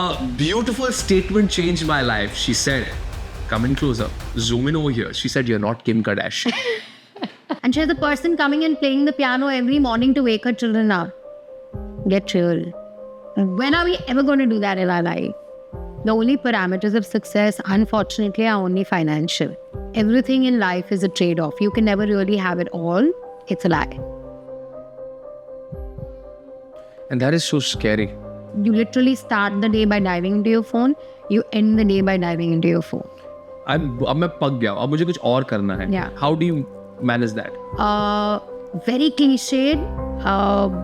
Her beautiful statement changed my life. She said, come in closer, zoom in over here. She said, you're not Kim Kardashian. And she's the person coming and playing the piano every morning to wake her children up. Get real. When are we ever going to do that in our life? The only parameters of success, unfortunately, are only financial. Everything in life is a trade-off. You can never really have it all. It's a lie. And that is so scary. You literally start the day by diving into your phone. You end the day by diving into your phone. अब मैं पक गया अब मुझे कुछ और करना है. Yeah. How do you manage that? Very cliched,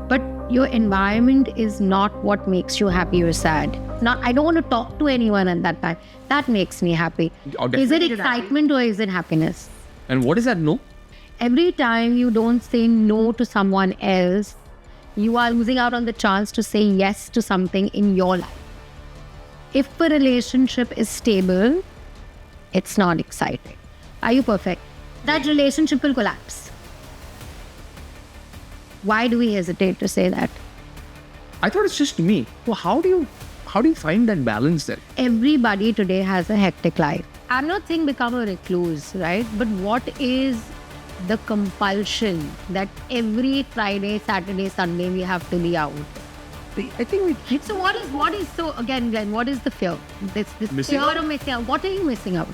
but your environment is not what makes you happy or sad. I don't want to talk to anyone at that time. That makes me happy. Oh, Is it definitely excitement or is it happiness? And what is that no? Every time you don't say no to someone else, you are losing out on the chance to say yes to something in your life. If a relationship is stable, it's not exciting. Are you perfect? That relationship will collapse. Why do we hesitate to say that? I thought it's just me. Well, how do you find that balance then? Everybody today has a hectic life. I'm not saying become a recluse, right? But what is the compulsion that every Friday, Saturday, Sunday we have to be out? I think we So what is so again, Glenn, what is the fear? This Missing fear out? of missing out. What are you missing out?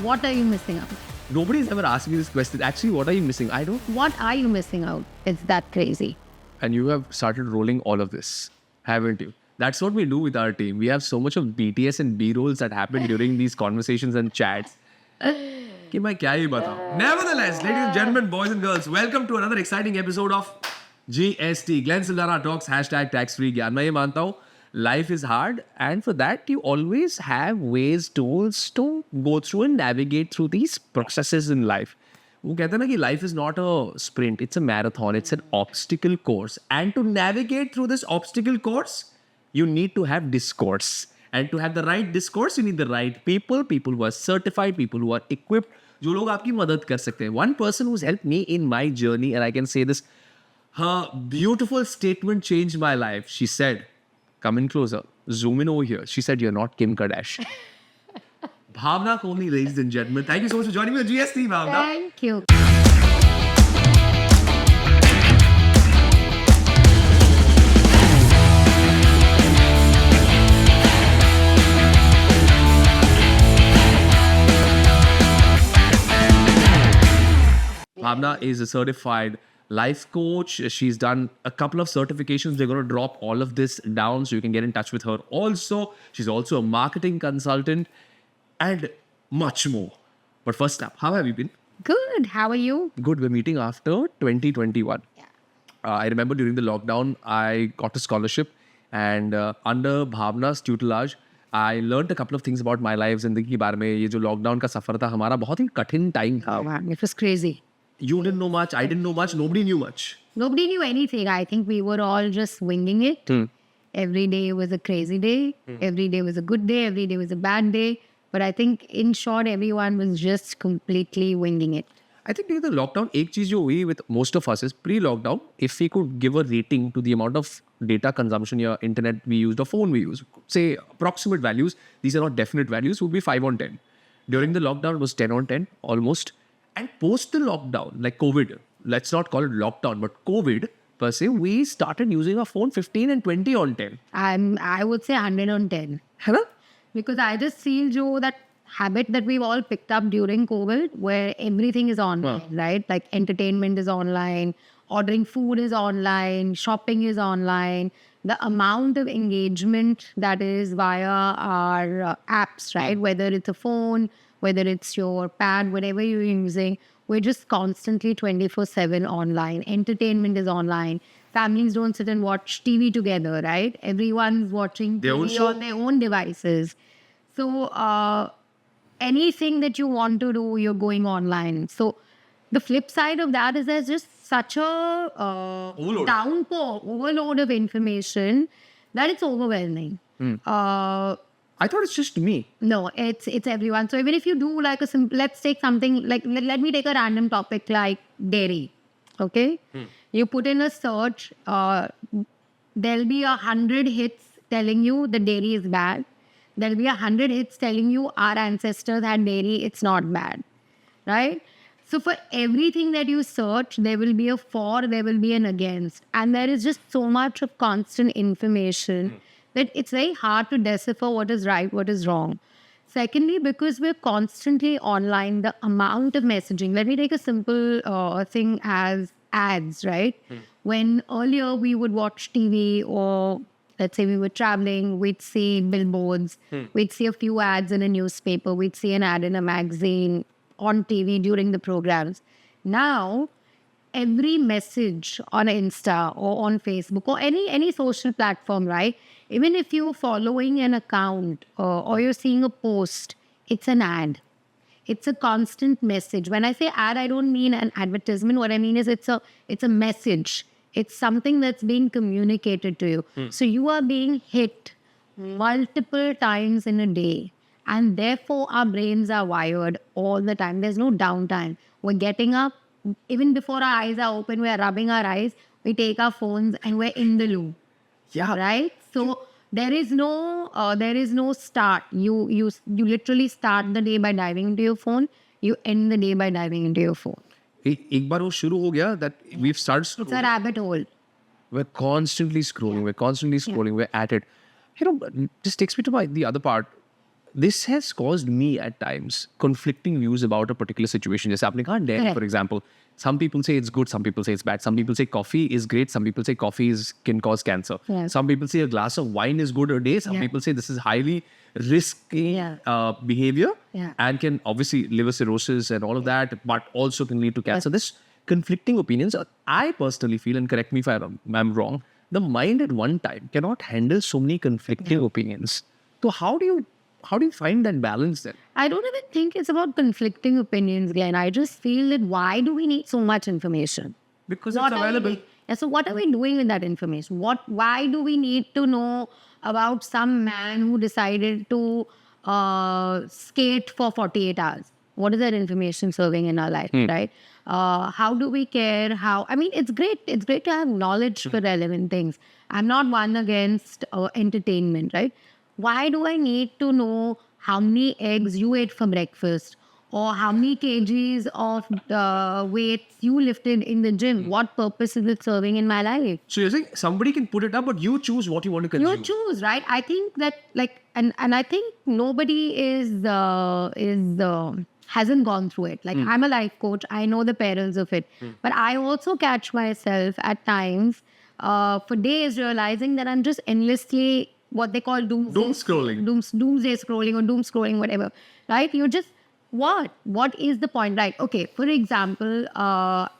What are you missing out? Nobody's ever asked me this question. Actually, what are you missing? I don't. What are you missing out? It's that crazy. And you have started rolling all of this, haven't you? That's what we do with our team. We have so much of BTS and B-rolls that happen during these conversations and chats. कि मैं क्या ही बताऊं. Nevertheless, ladies and gentlemen, boys and girls, welcome to another exciting episode of GST. Glenn Sildana Talks, #tax-free ज्ञान. मैं ये मानता हूं, life is hard, and for that you always have ways, tools to go through and navigate through these processes in life. वो कहते हैं ना कि life is not a sprint, it's a marathon, it's an obstacle course. And to navigate through this obstacle course, you need to have discourse. And to have the right discourse, you need the right people who are certified, people who are equipped, जो लोग आपकी मदद कर सकते हैं. One person who's helped me in my journey, and I can say this, her beautiful statement changed my life. She said, come in closer, zoom in over here. She said, you're not Kim Kardashian. Bhavna Kohli, ladies and gentlemen. Thank you so much for joining me on GST, Bhavna. Thank you. Bhavna is a certified life coach. She's done a couple of certifications. We're going to drop all of this down so you can get in touch with her also. She's also a marketing consultant and much more. But first up, how have you been? Good. How are you? Good. We're meeting after 2021. Yeah. I remember during the lockdown, I got a scholarship, and under Bhavna's tutelage, I learned a couple of things about my life. जिंदगी के बारे में ये जो lockdown का सफर था हमारा बहुत ही कठिन time था. Oh, man, it was crazy. You didn't know much, I didn't know much, nobody knew much. Nobody knew anything. I think we were all just winging it. Every day was a crazy day. Every day was a good day. Every day was a bad day. But I think, in short, everyone was just completely winging it. I think during the lockdown, एक चीज जो हुई with most of us is pre-lockdown, if we could give a rating to the amount of data consumption या internet we used or phone we used, say approximate values, these are not definite values, would be 5 on 10. During the lockdown, it was 10 on 10 almost. And post the lockdown, like COVID, let's not call it lockdown, but COVID per se, we started using our phone 15 and 20 on 10. I would say 100 on 10. है ना? Because I just feel, Joe, that habit that we've all picked up during COVID, where everything is online, right? Like entertainment is online, ordering food is online, shopping is online. The amount of engagement that is via our apps, right? Whether it's a phone, whether it's your pad, whatever you're using, we're just constantly 24/7 online. Entertainment is online. Families don't sit and watch TV together, right? Everyone's watching Their own TV show. on their own devices. So anything that you want to do, you're going online. So the flip side of that is there's just such a overload of information that it's overwhelming. I thought it's just me. No, it's everyone. So even if you do like a simple, let's take something like, let me take a random topic like dairy. Okay? You put in a search, there'll be 100 hits telling you the dairy is bad. There'll be 100 hits telling you our ancestors had dairy, it's not bad, right? So for everything that you search, there will be a for, there will be an against. And there is just so much of constant information that it's very hard to decipher what is right, what is wrong. Secondly, because we're constantly online, the amount of messaging. Let me take a simple thing as ads, right? When earlier we would watch TV, or let's say we were traveling, we'd see billboards, we'd see a few ads in a newspaper, we'd see an ad in a magazine, on TV during the programs. Now, every message on Insta or on Facebook or any social platform, right? Even if you're following an account or you're seeing a post, it's an ad. It's a constant message. When I say ad, I don't mean an advertisement. What I mean is it's a message. It's something that's being communicated to you. So you are being hit multiple times in a day. And therefore, our brains are wired all the time. There's no downtime. We're getting up, even before our eyes are open, we're rubbing our eyes, we take our phones and we're in the loop. Yeah. Right? So there is no start. You literally start the day by diving into your phone. You end the day by diving into your phone. एक बार वो शुरू हो गया that we've started It's a scrolling. rabbit hole. We're constantly scrolling, we're at it. You know, this takes me to the other part. This has caused me at times conflicting views about a particular situation. Just आपने कहा dairy, for example. Some people say it's good, some people say it's bad. Some people say coffee is great, some people say coffee can cause cancer. Yes. Some people say a glass of wine is good a day. Some people say this is highly risky behavior and can obviously liver cirrhosis and all of that, but also can lead to cancer. This conflicting opinions. I personally feel, and correct me if I'm wrong, the mind at one time cannot handle so many conflicting opinions. So how do you find that balance then? I don't even think it's about conflicting opinions, Glenn. I just feel that why do we need so much information? Because What it's are we available. doing? Yeah, so what are we doing with that information? Why do we need to know about some man who decided to skate for 48 hours? What is that information serving in our life, right? How do we care? It's great. It's great to have knowledge for relevant things. I'm not one against entertainment, right? Why do I need to know how many eggs you ate for breakfast or how many kgs of weights you lifted in the gym? What purpose is it serving in my life? So you're saying somebody can put it up, but you choose what you want to consume. You choose, right? I think that and I think nobody hasn't gone through it. Like I'm a life coach. I know the perils of it. But I also catch myself at times for days realizing that I'm just endlessly what they call doomsday scrolling or doom scrolling, whatever, right? You're just, what is the point, right? Okay, for example,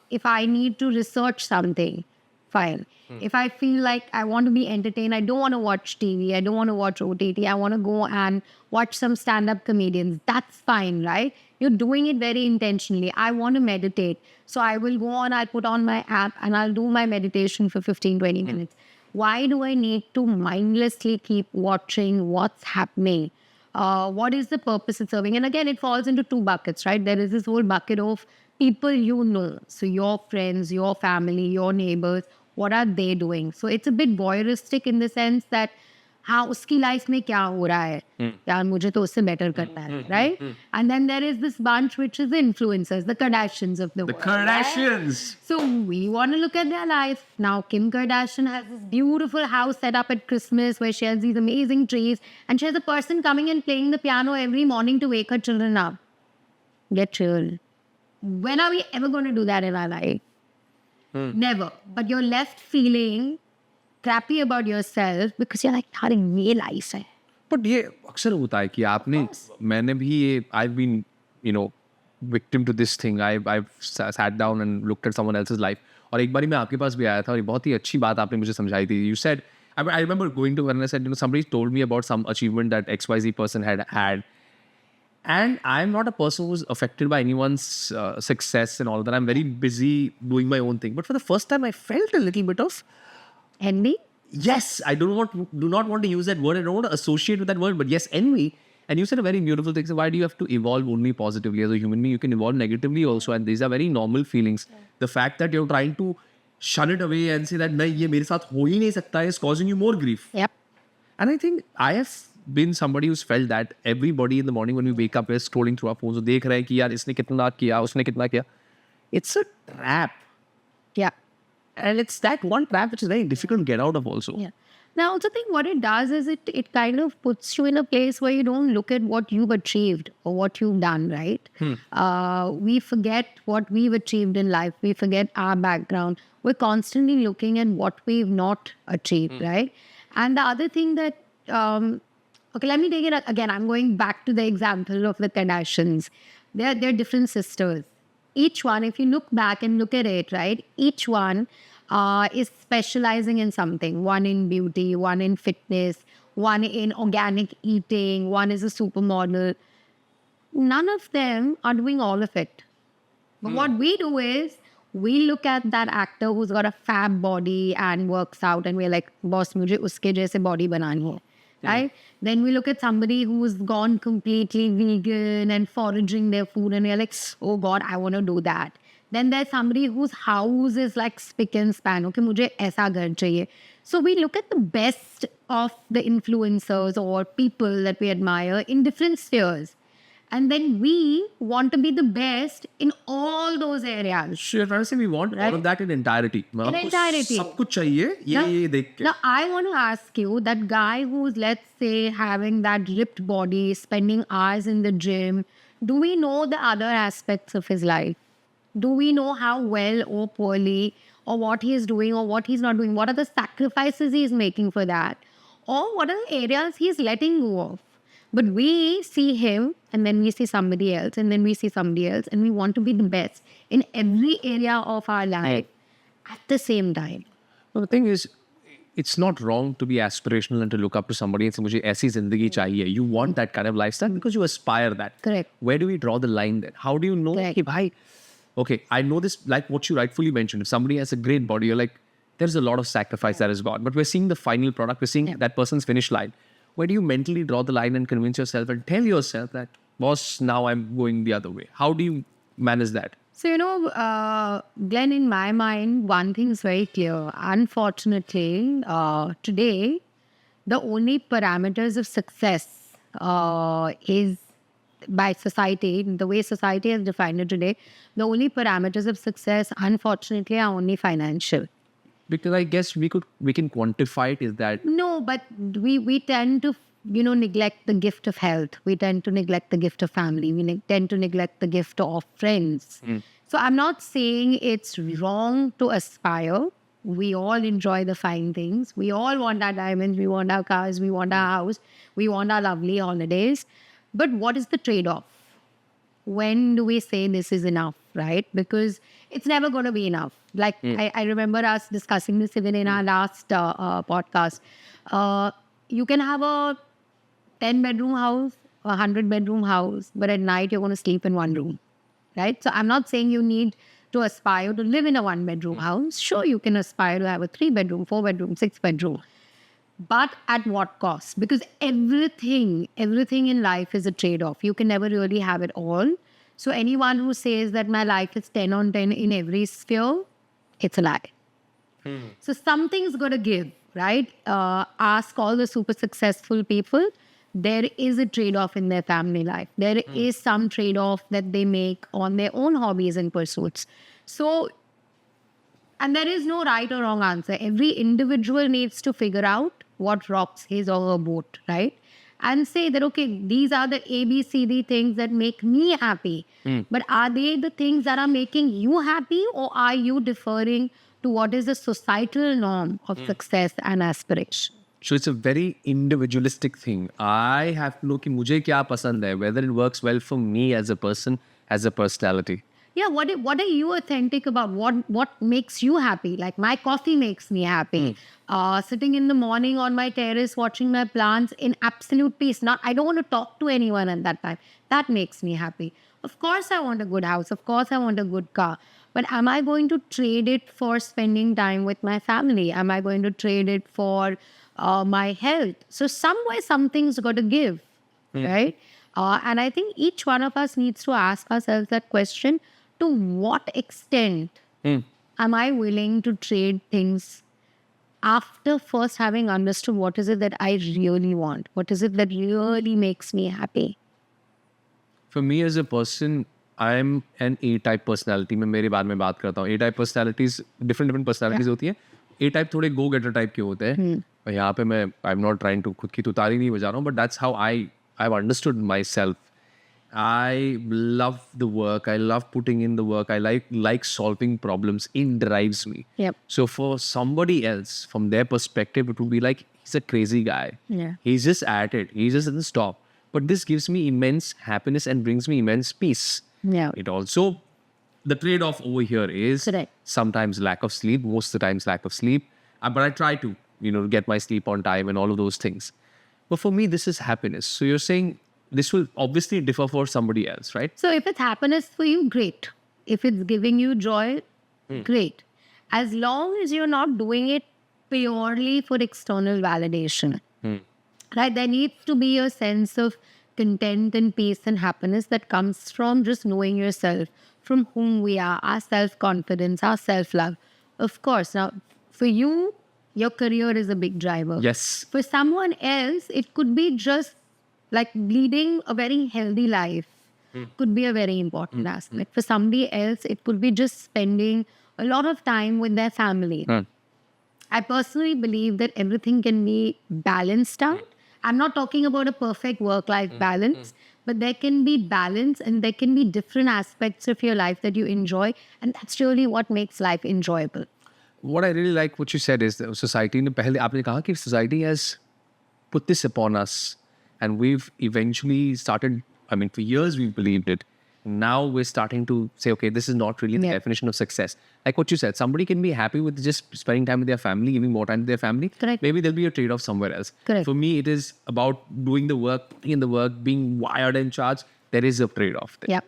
if I need to research something, fine. If I feel like I want to be entertained, I don't want to watch TV, I don't want to watch OTT, I want to go and watch some stand-up comedians, that's fine, right? You're doing it very intentionally. I want to meditate. So I will go on, I'll put on my app and I'll do my meditation for 15-20 minutes. Why do I need to mindlessly keep watching what's happening? What is the purpose it's serving? And again, it falls into two buckets, right? There is this whole bucket of people you know. So your friends, your family, your neighbors, what are they doing? So it's a bit voyeuristic in the sense that हाँ उसकी life में क्या हो रहा है यार मुझे तो उससे better करना है, right? And then there is this bunch which is the influencers, the Kardashians of the world. Kardashians. So we want to look at their life. Now Kim Kardashian has this beautiful house set up at Christmas where she has these amazing trees and she has a person coming and playing the piano every morning to wake her children up. Get chill. When are we ever going to do that in our life? Never. But you're left feeling crappy about yourself because you're like, यार ये life है. But ये अक्सर होता है कि मैंने भी ये I've been, victim to this thing. I've sat down and looked at someone else's life. और एक बारी मैं आपके पास भी आया था और बहुत ही अच्छी बात आपने मुझे समझाई थी. You said, I remember going to her and I said, somebody told me about some achievement that XYZ person had. And I'm not a person who's affected by anyone's success and all that. I'm very busy doing my own thing. But for the first time, I felt a little bit of Envy? yes. I do not want to use that word. I don't want to associate with that word. But yes, envy. And you said a very beautiful thing. So why do you have to evolve only positively as a human being? You can evolve negatively also. And these are very normal feelings. The fact that you're trying to shun it away and say that nahi, ye mere saath ho hi nahi sakta is causing you more grief. Yep. And I think I have been somebody who's felt that everybody in the morning when we wake up, we're scrolling through our phones, so देख रहे हैं कि यार इसने कितना किया, उसने कितना किया. It's a trap. Yeah. And it's that one trap which is very difficult to get out of also. Yeah. Now, I also think what it does is it kind of puts you in a place where you don't look at what you've achieved or what you've done, right? We forget what we've achieved in life. We forget our background. We're constantly looking at what we've not achieved, right? And the other thing that, okay, let me take it again. I'm going back to the example of the Kardashians. They're different sisters. Each one, if you look back and look at it, right, each one is specializing in something. One in beauty, one in fitness, one in organic eating, one is a supermodel. None of them are doing all of it. But what we do is we look at that actor who's got a fab body and works out and we're like, boss, mujhe uske jaise body banani hai. Right? Then we look at somebody who's gone completely vegan and foraging their food and we're like, oh God, I want to do that. Then there's somebody whose house is like spick and span. Okay, mujhe aisa ghar chahiye. So we look at the best of the influencers or people that we admire in different spheres. And then we want to be the best in all those areas. So you're trying to say we want all of that in entirety. In entirety. सब कुछ चाहिए ये देख के. Now, I want to ask you, that guy who's, let's say, having that ripped body, spending hours in the gym, do we know the other aspects of his life? Do we know how well or poorly or what he is doing or what he's not doing? What are the sacrifices he's making for that? Or what are the areas he's letting go of? But we see him and then we see somebody else and then we see somebody else and we want to be the best in every area of our life at the same time. Well, the thing is, it's not wrong to be aspirational and to look up to somebody and say, मुझे ऐसी जिंदगी चाहिए. You want that kind of lifestyle because you aspire that. Correct. Where do we draw the line then? How do you know Correct. कि भाई, okay, I know this, like what you rightfully mentioned. If somebody has a great body, you're like, there's a lot of sacrifice that is gone. But we're seeing the final product. We're seeing that person's finish line. Where do you mentally draw the line and convince yourself and tell yourself that, boss, now I'm going the other way? How do you manage that? So, Glenn, in my mind, one thing is very clear. Unfortunately, today, the only parameters of success is by society, the way society has defined it today, the only parameters of success, unfortunately, are only financial. Because I guess we can quantify it. Is that No, but we tend to, neglect the gift of health. We tend to neglect the gift of family. We tend to neglect the gift of friends. So I'm not saying it's wrong to aspire. We all enjoy the fine things. We all want our diamonds. We want our cars. We want our house. We want our lovely holidays. But what is the trade-off? When do we say this is enough, right? Because it's never going to be enough. Like, I remember us discussing this even in our last podcast. You can have a 10-bedroom house, a 100-bedroom house, but at night you're going to sleep in one room, right? So I'm not saying you need to aspire to live in a 1-bedroom house. Sure, you can aspire to have a 3-bedroom, 4-bedroom, 6-bedroom. But at what cost? Because everything in life is a trade-off. You can never really have it all. So anyone who says that my life is 10 on 10 in every sphere, it's a lie. So something's got to give, right? Ask all the super successful people. There is a trade-off in their family life. There is some trade-off that they make on their own hobbies and pursuits. So, and there is no right or wrong answer. Every individual needs to figure out what rocks his or her boat, right? And say that, okay, these are the A, B, C, D things that make me happy. But are they the things that are making you happy, or are you deferring to what is the societal norm of success and aspiration? So it's a very individualistic thing. I have to know कि मुझे क्या पसंद है, whether it works well for me as a person, as a personality. Yeah, what are you authentic about? What makes you happy? Like, my coffee makes me happy. Sitting in the morning on my terrace watching my plants in absolute peace. I don't want to talk to anyone at that time. That makes me happy. Of course I want a good house. Of course I want a good car. But am I going to trade it for spending time with my family? Am I going to trade it for my health? So somewhere something's got to give, right? And I think each one of us needs to ask ourselves that question. To what extent am I willing to trade things after first having understood what is it that I really want, what is it that really makes me happy. For me as a person, I'm an A-type personality. मैं मेरे बारे में बात करता हूँ. A-type personalities, different personalities होती हैं. A-type थोड़े go-getter type के होते हैं. और यहाँ पे I'm not trying to खुद की तुतारी नहीं बजा रहा हूँ, but that's how I've understood myself. I love the work. I love putting in the work. I like solving problems. It drives me. Yep. So for somebody else, from their perspective, it would be like, he's a crazy guy. Yeah. He's just at it. He just doesn't stop. But this gives me immense happiness and brings me immense peace. Yeah. It also, the trade-off over here is Correct. sometimes lack of sleep, most of the times lack of sleep. But I try to, get my sleep on time and all of those things. But for me, this is happiness. So you're saying this will obviously differ for somebody else, right? So if it's happiness for you, great. If it's giving you joy, great. As long as you're not doing it purely for external validation. Right? There needs to be a sense of content and peace and happiness that comes from just knowing yourself, from whom we are, our self-confidence, our self-love. Of course, now for you, your career is a big driver. Yes. For someone else, it could be just like leading a very healthy life could be a very important aspect. For somebody else, it could be just spending a lot of time with their family. I personally believe that everything can be balanced out. I'm not talking about a perfect work-life balance, but there can be balance and there can be different aspects of your life that you enjoy. And that's really what makes life enjoyable. What I really like what you said is that society ने पहले आपने कहा कि society has put this upon us and we've eventually started, I mean, for years we've believed it. Now we're starting to say, okay, this is not really the definition of success. Like what you said, somebody can be happy with just spending time with their family, giving more time to their family. Correct. Maybe there'll be a trade-off somewhere else. Correct. For me, it is about doing the work, putting in the work, being wired and charged. There is a trade-off there. Yeah.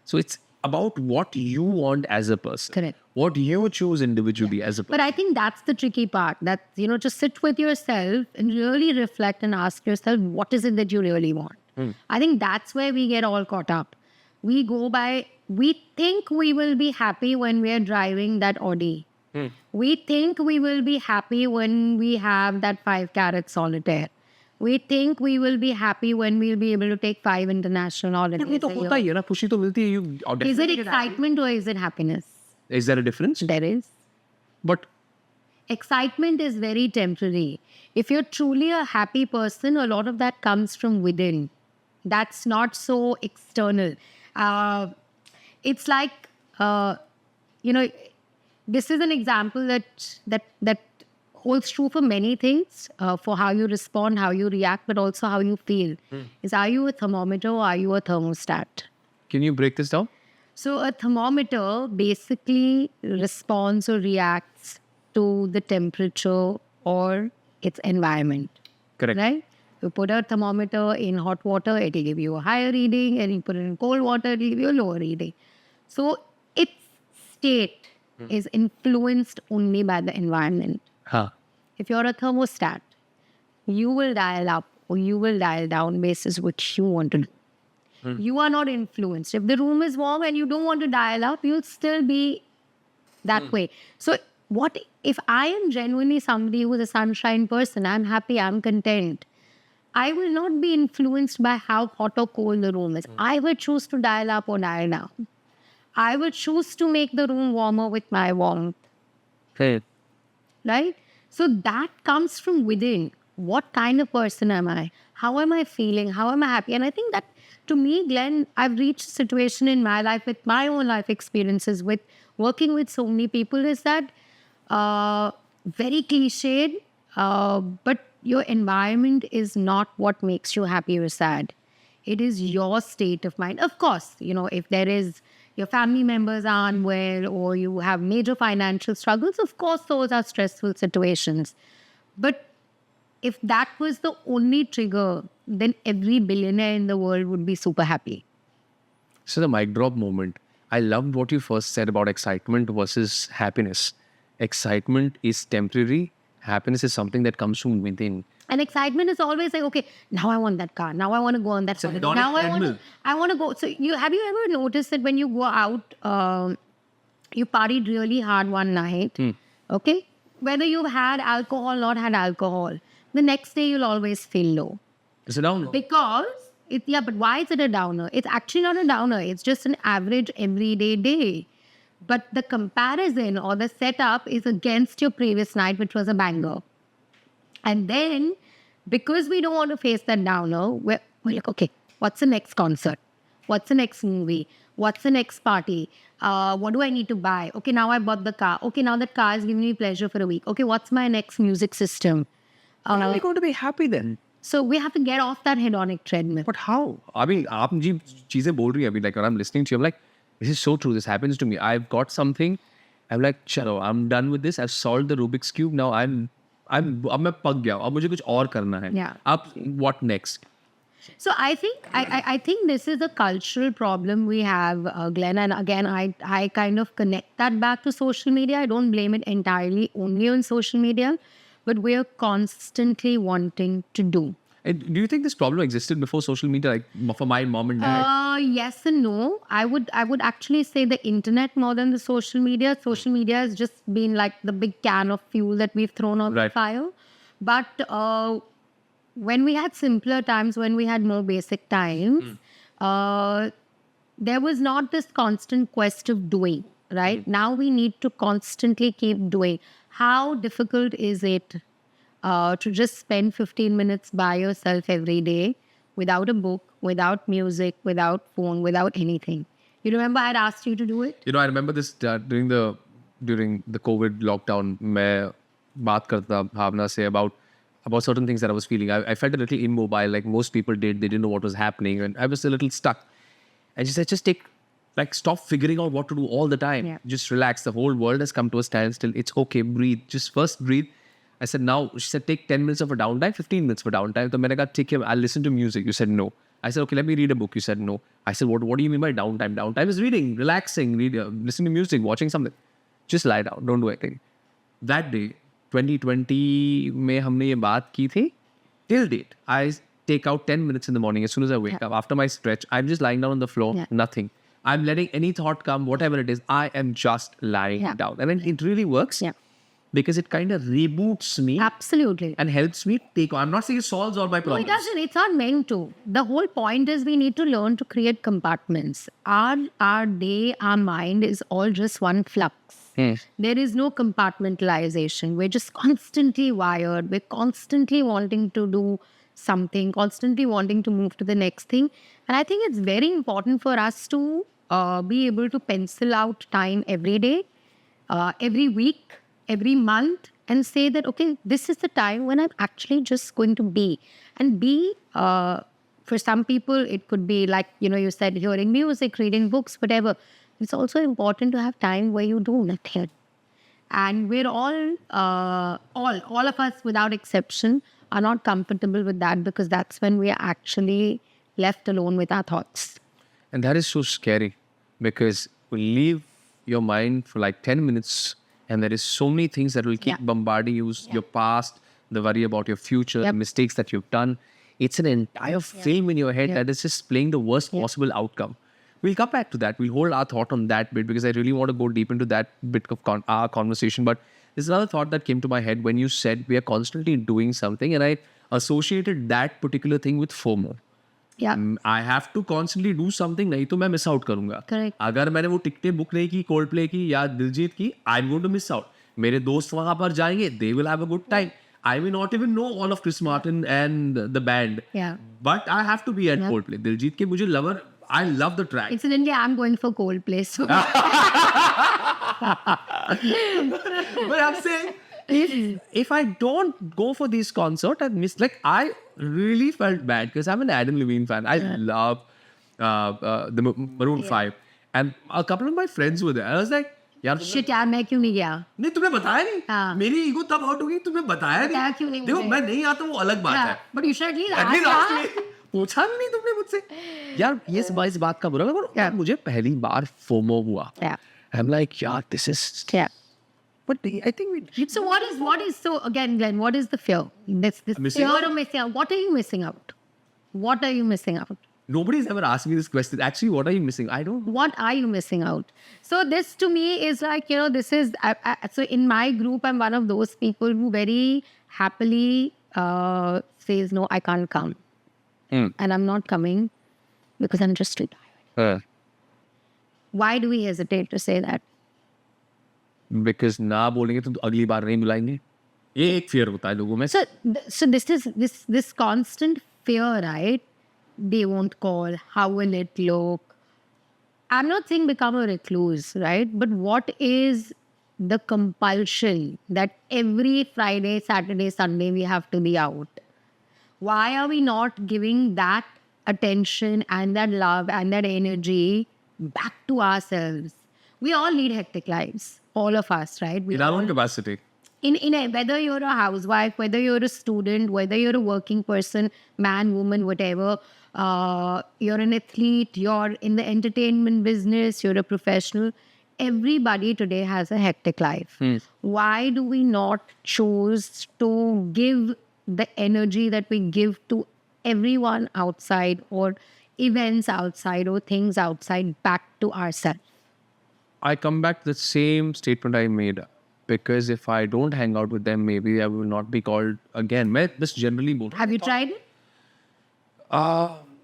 So it's about what you want as a person. Correct. What you choose individually as a person. But I think that's the tricky part. That, just sit with yourself and really reflect and ask yourself, what is it that you really want? I think that's where we get all caught up. We think we will be happy when we are driving that Audi. We think we will be happy when we have that 5-carat solitaire. We think we will be happy when we'll be able to take 5 international holidays. ये तो होता ही है ना, खुशी तो मिलती है. You Is it excitement or is it happiness? Is there a difference? There is. But Excitement is very temporary. If you're truly a happy person, a lot of that comes from within. That's not so external. It's like, this is an example that holds true for many things, for how you respond, how you react, but also how you feel. Is, are you a thermometer or are you a thermostat? can you break this down? So a thermometer basically responds or reacts to the temperature or its environment. Correct. Right? You put a thermometer in hot water, it will give you a higher reading, and you put it in cold water, it will give you a lower reading. So its state is influenced only by the environment. हाँ. If you're a thermostat, you will dial up or you will dial down basis which you want to do. You are not influenced. If the room is warm and you don't want to dial up, you'll still be that way. So what if I am genuinely somebody who is a sunshine person, I'm happy, I'm content, I will not be influenced by how hot or cold the room is. I will choose to dial up or dial down. I will choose to make the room warmer with my warmth. Okay. Right? So that comes from within. What kind of person am I? How am I feeling? How am I happy? And I think that, to me, Glenn, I've reached a situation in my life with my own life experiences with working with so many people is that very cliched, but your environment is not what makes you happy or sad. It is your state of mind. Of course, if there is your family members are unwell or you have major financial struggles, of course, those are stressful situations. But if that was the only trigger, then every billionaire in the world would be super happy. So the mic drop moment. I loved what you first said about excitement versus happiness. Excitement is temporary. Happiness is something that comes from within. And excitement is always like, okay, now I want that car. Now I want to go on that holiday. hedonic Now treadmill. I want to go. So have you ever noticed that when you go out, you partied really hard one night, okay? whether you've had alcohol, not had alcohol, the next day you'll always feel low. It's a down. Because but why is it a downer? It's actually not a downer. It's just an average everyday day. But the comparison or the setup is against your previous night, which was a banger. And then, because we don't want to face that downer, we're like, okay, what's the next concert? What's the next movie? What's the next party? What do I need to buy? Okay, now I bought the car. Okay, now that car is giving me pleasure for a week. Okay, what's my next music system? How are we going to be happy then? So we have to get off that hedonic treadmill. But how? I mean, आप जी चीजें बोल रही हैं अभी, like when I'm listening to you, I'm like, this is so true. This happens to me. I've got something. I'm like, chalo, I'm done with this. I've solved the Rubik's cube. Now अब मैं पक गया. अब मुझे कुछ और करना है. Yeah. अब what next? So I think this is a cultural problem we have, Glenn. And again, I kind of connect that back to social media. I don't blame it entirely only on social media, but we are constantly wanting to do. And do you think this problem existed before social media, like for my mom and dad? Yes and no. I would actually say the internet more than the social media. Social media has just been like the big can of fuel that we've thrown on the Right. fire. But when we had simpler times, when we had more basic times, there was not this constant quest of doing, right? Now we need to constantly keep doing. How difficult is it to just spend 15 minutes by yourself every day without a book, without music, without phone, without anything? You remember I had asked you to do it? You know, I remember this during the COVID lockdown. मैं बात करता भावना से about certain things that I was feeling. I felt a little immobile, like most people did. They didn't know what was happening, and I was a little stuck. And she said, just stop figuring out what to do all the time. Yeah. Just relax. The whole world has come to a standstill. It's okay. Breathe. Just first breathe. I said, now, she said, take 10 minutes of a downtime, 15 minutes for downtime. So I said, take care. I'll listen to music. You said, no. I said, okay, let me read a book. You said, no. I said, what do you mean by downtime? Downtime is reading, relaxing, listening to music, watching something. Just lie down. Don't do anything. That day, 2020 में हमने ये बात की थी. Till date, I take out 10 minutes in the morning as soon as I wake up. After my stretch, I'm just lying down on the floor, nothing. I'm letting any thought come, whatever it is. I am just lying down. And it really works because it kind of reboots me Absolutely. and helps me take on. I'm not saying it solves all my No, problems. it doesn't. It's not meant to. The whole point is we need to learn to create compartments. Our day, our mind is all just one flux. There is no compartmentalization. We're just constantly wired. We're constantly wanting to do something, constantly wanting to move to the next thing. And I think it's very important for us to be able to pencil out time every day, every week, every month, and say that, okay, this is the time when I'm actually just going to be. And be, for some people, it could be like, you said, hearing music, reading books, whatever. It's also important to have time where you do nothing. And we're all of us without exception are not comfortable with that because that's when we are actually left alone with our thoughts. And that is so scary because we leave your mind for like 10 minutes and there is so many things that will keep bombarding you, your past, the worry about your future, the mistakes that you've done. It's an entire film in your head that is just playing the worst possible outcome. We'll come back to that. We'll hold our thought on that bit because I really want to go deep into that bit of our conversation. But there's another thought that came to my head when you said we are constantly doing something, and I associated that particular thing with FOMO. Yeah. I have to constantly do something, नहीं तो मैं miss out करूँगा. Correct. अगर मैंने वो टिकटें book नहीं की Coldplay की या दिलजीत की, I'm going to miss out. मेरे दोस्त वहाँ पर जाएंगे, they will have a good time. I may not even know all of Chris Martin and the band. Yeah. But I have to be at Coldplay. Diljit के मुझे lover, I love the track. Incidentally, I'm going for Coldplay. So. But I'm saying, if I don't go for this concert, I miss. Like I really felt bad because I'm an Adam Levine fan. I love the Maroon 5, and a couple of my friends were there. I was like, यार Shit, यार मैं क्यों नहीं गया? नहीं तुमने बताया नहीं. हाँ. मेरी ईगो तब हट हो गई तुमने बताया बताया क्यों नहीं. नहीं देखो मुझे? मैं नहीं आता वो अलग बात है. But you should at least At least ask. ask me. पूछा भी नहीं तुमने मुझसे. यार ये इस बात का बुरा लगा. मुझे पहली बार FOMO हुआ. Yeah. I'm like, yeah, this is. Yeah. But I think we. So what is so again, Glenn? What is the fear? This Missing fear out? of missing out. What are you missing out? What are you missing out? Nobody's ever asked me this question. Actually, what are you missing? I don't. What are you missing out? So this to me is like, this is, so in my group, I'm one of those people who very happily says, no, I can't come. And I'm not coming because I'm just too tired. Why do we hesitate to say that? Because ना बोलेंगे तो अगली बार नहीं बुलाएंगे. ये एक fear होता है लोगों में. So this is this constant fear, right? They won't call. How will it look? I'm not saying become a recluse, right? But what is the compulsion that every Friday, Saturday, Sunday we have to be out? Why are we not giving that attention and that love and that energy back to ourselves? We all lead hectic lives, all of us, right? We In our own capacity. Whether you're a housewife, whether you're a student, whether you're a working person, man, woman, whatever, you're an athlete, you're in the entertainment business, you're a professional, everybody today has a hectic life. Why do we not choose to give the energy that we give to everyone outside or events outside or things outside back to ourselves? I come back to the same statement I made. Because if I don't hang out with them, maybe I will not be called again. मैं बस generally बोल रहा Have you tried it?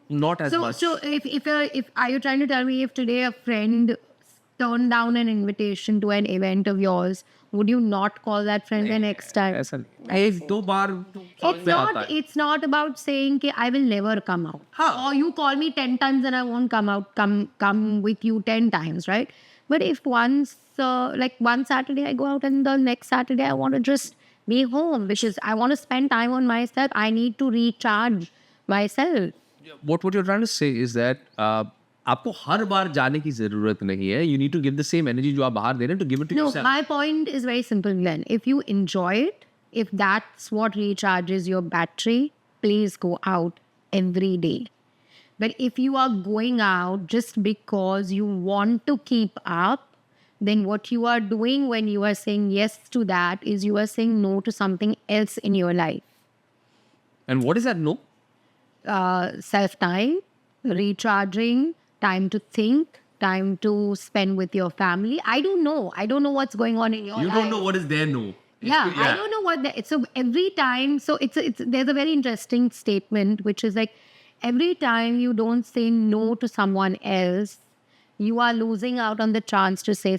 not as much. So if are you trying to tell me if today a friend turned down an invitation to an event of yours, would you not call that friend the next time? ऐसा नहीं. एक दो बार It's not about saying कि I will never come out. Or you call me 10 times and I won't come out, come with you 10 times, right? But if once, like one Saturday I go out and the next Saturday I want to just be home because I want to spend time on myself. I need to recharge myself. What you're trying to say is that आपको हर बार जाने की जरूरत नहीं है. You need to give the same energy जो आप बाहर दे रहे हैं to give it to No, yourself. my point is very simple, Glenn. If you enjoy it, if that's what recharges your battery, please go out every day. But if you are going out just because you want to keep up, then what you are doing when you are saying yes to that is you are saying no to something else in your life. And what is that no? Self-time, recharging, time to think, time to spend with your family. I don't know. I don't know what's going on in your life. You don't know what is their no. Yeah, I don't know what so every time, so it's there's a very interesting statement which is like every time you don't say no to someone else, you are losing out on the chance to say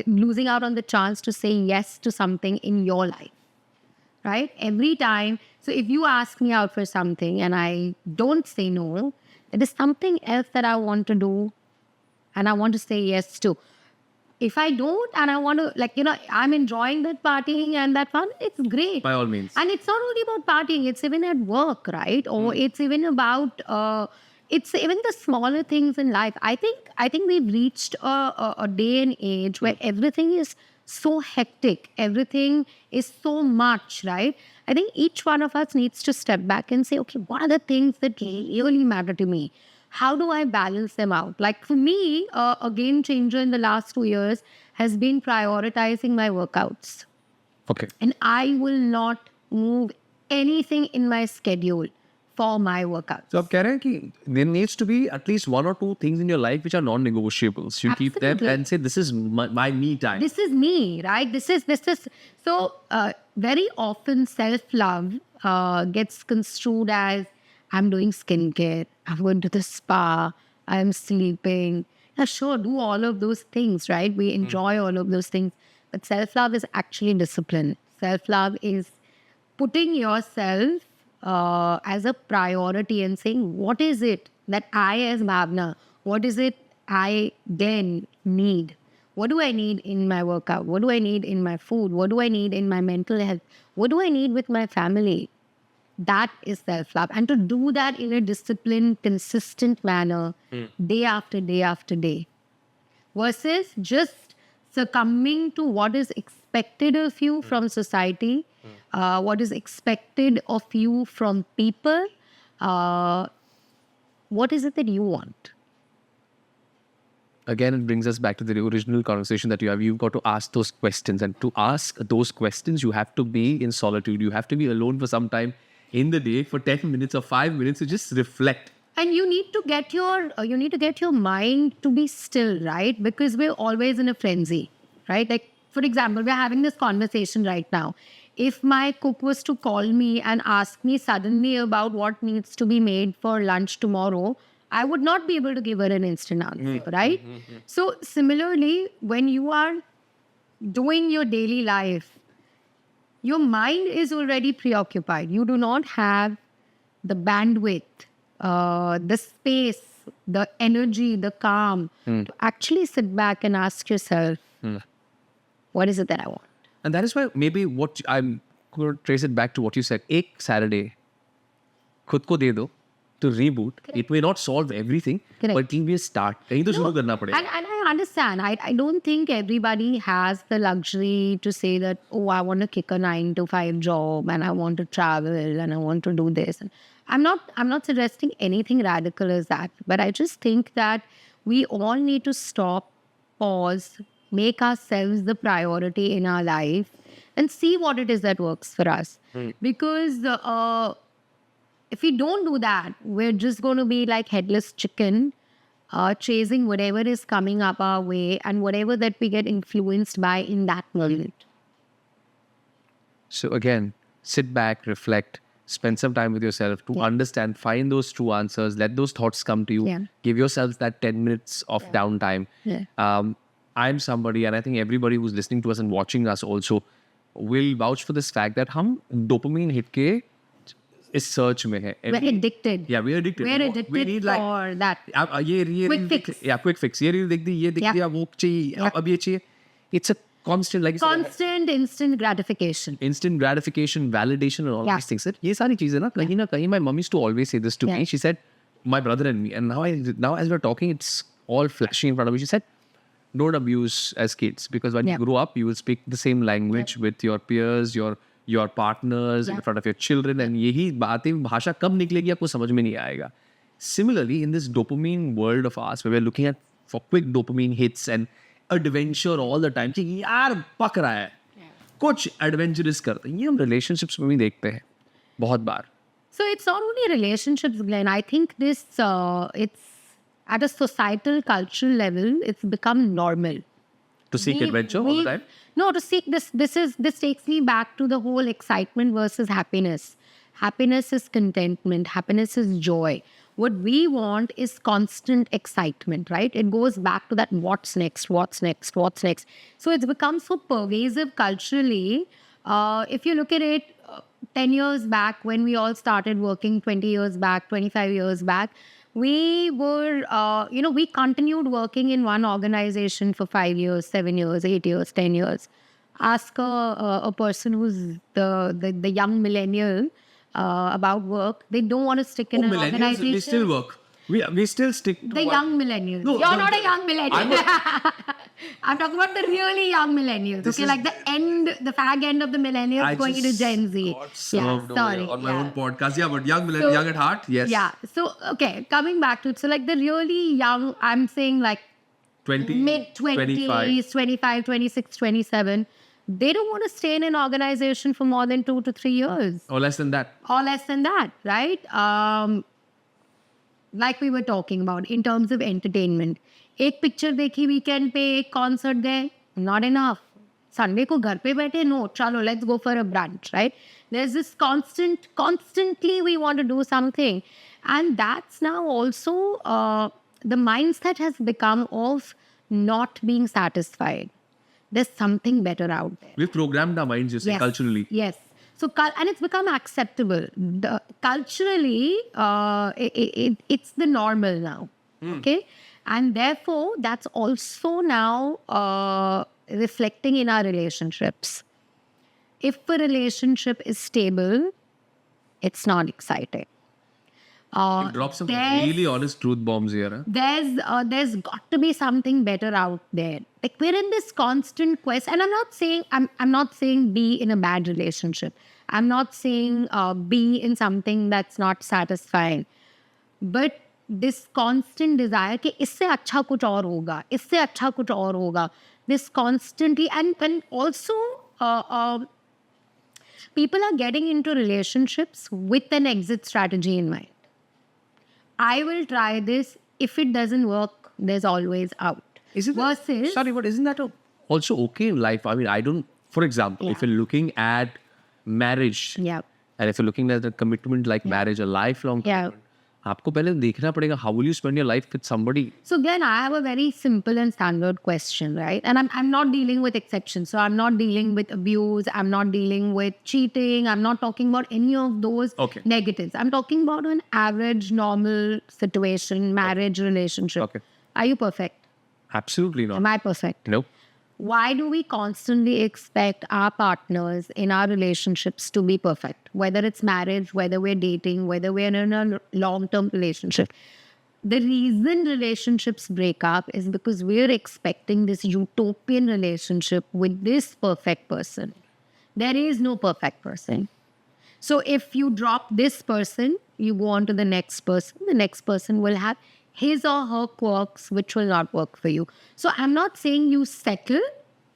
losing out on the chance to say yes to something in your life. Right? Every time. So if you ask me out for something and I don't say no, there is something else that I want to do and I want to say yes to. If I don't and I want to, I'm enjoying that partying and that fun, it's great. By all means. And it's not only about partying, it's even at work, right? Or it's even about, it's even the smaller things in life. I think we've reached a day and age where everything is so hectic. Everything is so much, right? I think each one of us needs to step back and say, okay, what are the things that really matter to me? How do I balance them out? Like for me, a game changer in the last 2 years has been prioritizing my workouts. Okay. And I will not move anything in my schedule for my workouts. So आप कह रहे हैं कि there needs to be at least one or two things in your life which are non-negotiables. You keep them Absolutely. and say, this is my me time. This is me, right? This is so very often self-love gets construed as I'm doing skincare, I'm going to the spa, I'm sleeping. Yeah, sure, do all of those things, right? We enjoy all of those things. But self-love is actually discipline. Self-love is putting yourself as a priority and saying, what is it that I as Bhavna, what is it I then need? What do I need in my workout? What do I need in my food? What do I need in my mental health? What do I need with my family? That is self-love. And to do that in a disciplined, consistent manner, day after day after day, versus just succumbing to what is expected of you from society, what is expected of you from people. What is it that you want? Again, it brings us back to the original conversation that you have. You've got to ask those questions. And to ask those questions, you have to be in solitude. You have to be alone for some time in the day for 10 minutes or 5 minutes to just reflect. And you need to get your mind to be still, right? Because we're always in a frenzy, right? Like, for example, we're having this conversation right now. If my cook was to call me and ask me suddenly about what needs to be made for lunch tomorrow, I would not be able to give her an instant answer, right? So similarly, when you are doing your daily life, your mind is already preoccupied. You do not have the bandwidth, the space, the energy, the calm to actually sit back and ask yourself, what is it that I want? And that is why maybe what I'm going to trace it back to what you said. एक Saturday, खुद को दे दो to reboot. It may not solve everything, Correct. but it will be a start. कहीं तो शुरू करना पड़ेगा. And I understand. I don't think everybody has the luxury to say that, oh, I want to kick a 9 to 5 job and I want to travel and I want to do this. And I'm not suggesting anything radical as that, but I just think that we all need to stop, pause, make ourselves the priority in our life and see what it is that works for us. Because if we don't do that, we're just going to be like headless chicken, chasing whatever is coming up our way and whatever that we get influenced by in that moment. So again, sit back, reflect, spend some time with yourself to understand, find those true answers, let those thoughts come to you. Yeah. Give yourselves that 10 minutes of downtime. Yeah. I'm somebody, and I think everybody who's listening to us and watching us also will vouch for this fact that हम dopamine hit के इस search में है. We're addicted. Yeah, we're addicted. We're addicted We need like for that. ये Quick fix. Yeah, quick fix. ये reel दिख दी, ये दिख Yeah. दिया, वो चाहिए, अब ये चाहिए. It's a constant, like you said, Constant, instant gratification. instant gratification, validation, and all Yeah. these things. Sir, ये सारी चीजें ना कहीं ना कहीं, my mom used to always say this to Yeah. me. She said, my brother and me, and now as we're talking, it's all flashing in front of me. She said, don't abuse as kids, because when Yeah. you grow up, you will speak the same language with your peers, your partners, in Yeah. front of your children, and यही बातें भाषा कब निकलेगी आपको समझ में नहीं आएगा. Similarly, in this dopamine world of ours, where we're looking at for quick dopamine hits and adventure all the time, कि यार पक रहा है, कुछ adventurous करते हैं, ये हम relationships में भी देखते हैं बहुत बार. So it's not only relationships, Glenn. I think this, it's at a societal, cultural level, it's become normal. To seek adventure all the time. No, to seek this. This takes me back to the whole excitement versus happiness. Happiness is contentment. Happiness is joy. What we want is constant excitement, right? It goes back to that what's next, what's next, what's next. So it's become so pervasive culturally. If you look at it, 10 years back, when we all started working, 20 years back, 25 years back, we were, we continued working in one organization for 5 years, 7 years, 8 years, 10 years. Ask a person who's the young millennial about work. They don't want to stick in an organization. We still work. We still stick to The young millennials. No, You're no, not a young millennial. I'm talking about the really young millennials. This Okay, is- like the fag end of the millennials going into Gen Z. got served over sorry. on my yeah. own podcast. Yeah, but young So- young at heart, yes. Yeah. So, okay, coming back to it. So, like the really young, I'm saying like 20, mid 20s, 25, 26, 27, they don't want to stay in an organization for more than 2 to 3 years or less than that. or less than that, right? Like we were talking about in terms of entertainment. एक picture देखी weekend पे, एक concert गए, not enough. Sunday को घर पे बैठे, no, चलो, let's go for a brunch, right? There's this constantly we want to do something. And that's now also the mindset has become of not being satisfied. There's something better out there. We've programmed our minds, you say, culturally. Yes. So, and it's become acceptable. Culturally, it's the normal now. Okay. And therefore, that's also now reflecting in our relationships. If a relationship is stable, it's not exciting. You drop some there's- really honest truth bombs here. Huh? There's got to be something better out there. Like we're in this constant quest, and I'm not saying be in a bad relationship. I'm not saying be in something that's not satisfying. But this constant desire कि इससे अच्छा कुछ और होगा, इससे अच्छा कुछ और होगा. This constantly, and also people are getting into relationships with an exit strategy in mind. I will try this. If it doesn't work, there's always out. Isn't that, Versus, sorry, but isn't that also okay in life? I mean, I don't, for example, if Yeah. you're looking at marriage, yeah, and if you're looking at a commitment like marriage, a lifelong Yeah. commitment, आपको पहले देखना पड़ेगा how will you spend your life with somebody. So again, I have a very simple and standard question, right? And I'm not dealing with exceptions. So I'm not dealing with abuse. I'm not dealing with cheating. I'm not talking about any of those Okay. negatives. I'm talking about an average, normal situation, marriage, relationship. Okay. Are you perfect? Absolutely not. Am I perfect? Nope. Why do we constantly expect our partners in our relationships to be perfect? Whether it's marriage, whether we're dating, whether we're in a long-term relationship. The reason relationships break up is because we're expecting this utopian relationship with this perfect person. There is no perfect person. So if you drop this person, you go on to the next person will have his or her quirks which will not work for you. So I'm not saying you settle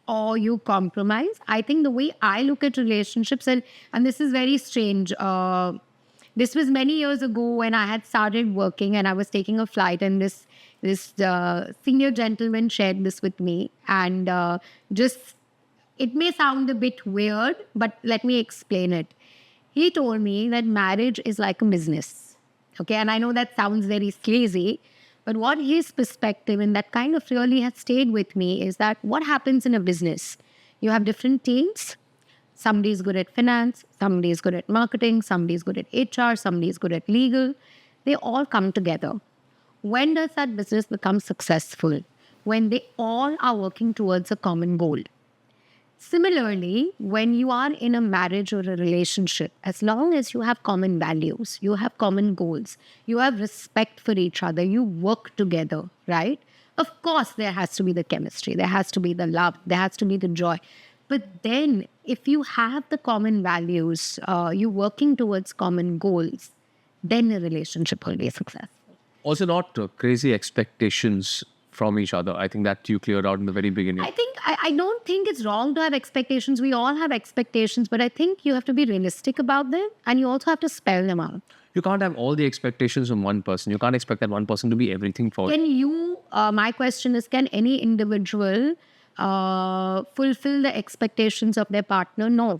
or you compromise. I think the way I look at relationships, and this is very strange. This was many years ago when I had started working and I was taking a flight, and this senior gentleman shared this with me, and just it may sound a bit weird, but let me explain it. He told me that marriage is like a business. Okay, and I know that sounds very sleazy, but what his perspective, and that kind of really has stayed with me, is that what happens in a business? You have different teams. Somebody is good at finance, somebody is good at marketing, somebody is good at HR, somebody is good at legal. They all come together. When does that business become successful? When they all are working towards a common goal. Similarly, when you are in a marriage or a relationship, as long as you have common values, you have common goals, you have respect for each other, you work together, right? Of course, there has to be the chemistry, there has to be the love, there has to be the joy. But then, if you have the common values, you're working towards common goals, then a relationship will be successful. Also, not crazy expectations from each other. I think that you cleared out in the very beginning. I don't think it's wrong to have expectations. We all have expectations, but I think you have to be realistic about them, and you also have to spell them out. You can't have all the expectations from one person. You can't expect that one person to be everything for you. Can you, my question is, can any individual fulfill the expectations of their partner? No.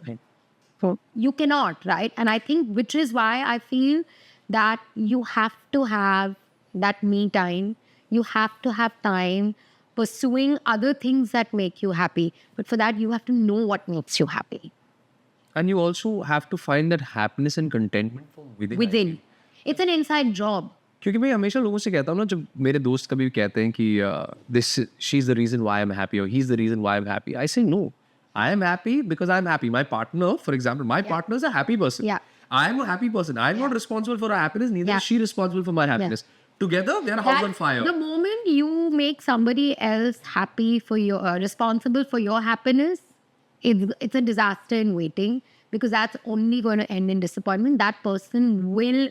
You cannot, right? And I think, which is why I feel that you have to have that me time. You have to have time pursuing other things that make you happy. But for that, you have to know what makes you happy. And you also have to find that happiness and contentment from within. Within. It's an inside job. क्योंकि मैं हमेशा लोगों से कहता हूँ ना, जब मेरे दोस्त कभी कहते हैं कि she's the reason why I'm happy or he's the reason why I'm happy, I say no. I am happy because I'm happy. My partner, for example, my partner is a happy person. Yeah. I am a happy person. I'm not responsible for her happiness. Neither is she responsible for my happiness. Together, they're a house on fire. The moment you make somebody else happy for your responsible for your happiness, it's a disaster in waiting, because that's only going to end in disappointment. That person will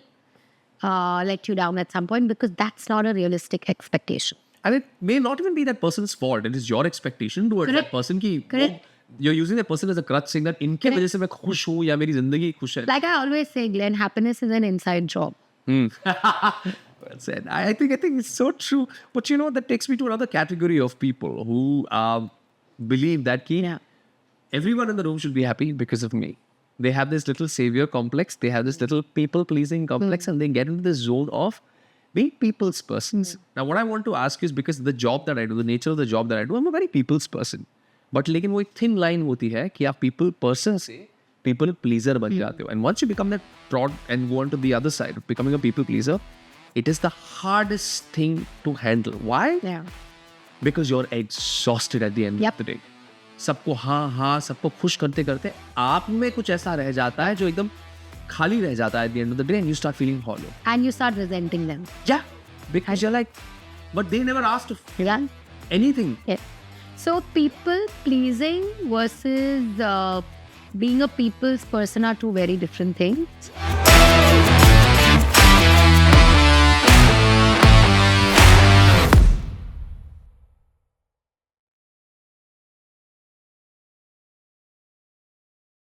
let you down at some point, because that's not a realistic expectation. And it may not even be that person's fault. It is your expectation towards that person ki Correct. you're using that person as a crutch, saying that इनके वजह से मैं खुश हूँ या मेरी जिंदगी खुश है. Like I always say, Glenn, happiness is an inside job. Well said. I think it's so true. But you know, that takes me to another category of people who believe that everyone in the room should be happy because of me. They have this little savior complex. They have this little people-pleasing complex, and they get into this zone of being people's persons. Now, what I want to ask you is, because the job that I do, the nature of the job that I do, I'm a very people's person. But लेकिन वो एक thin line होती है कि आप people person से people pleaser बन जाते हो. And once you become that prod and go on to the other side of becoming a people pleaser, it is the hardest thing to handle. Why? Yeah. Because you're exhausted at the end of the day. सबको हाँ सबको खुश करते करते आप में कुछ ऐसा रह जाता है जो एकदम खाली रह जाता है at the end of the day, and you start feeling hollow. And you start resenting them. Yeah, because you're like, but they never asked Yeah. anything. Yeah. So people pleasing versus being a people's person are two very different things.